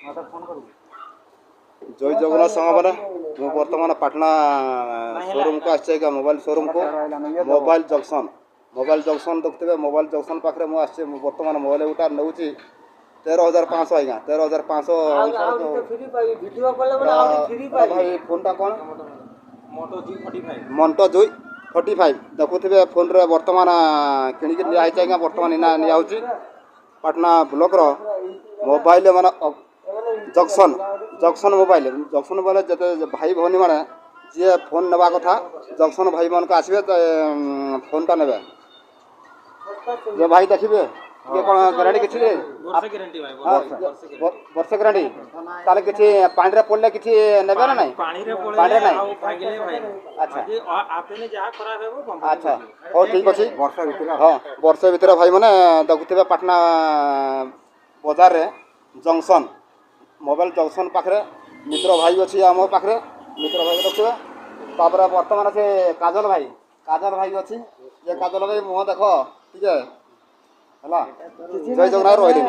जय जगन्नाथ संग मैंने मु बर्तमान पाटना शोरूम को आसचे मोबाइल शोरूम को मोबाइल जंक्शन देखते मोबाइल जंक्शन पाखे मुझे बर्तमान मोबाइल गोटा नौ 13,500 आज्ञा 13,500 भाई फोन टा कौन मोटो G45 देखुवे फोन रे बर्तमान किणिक निआई आज्ञा बर्तमान इना निआ पाटना ब्लॉक रो मोबाइल माने जंक्शन मोबाइल जते भाई भौनी माने जी फोन नेबा कथा जंक्शन भाई मान को आसबे फोन टा नेबे जे भाई देखिबे ये कोन गारंटी किछि वर्ष गारंटी ताले किछि पानी रे पड़ले किछि नेबे ना नहीं पानी रे नहीं भागिले भाई अच्छा जे आपने जहा खराब हेबो अच्छा ओ ठीक अछि वर्ष भीतर भाई माने देखुथिबे पाटना बाजार रे जंक्शन मोबाइल जंक्शन पाखे मित्र भाई अच्छी आम पाखे मित्र भाई देखिए तापर बर्तमान से काजल भाई अच्छी ये काजल भाई मुह देख ठीक है जय जगन्नाथ रही।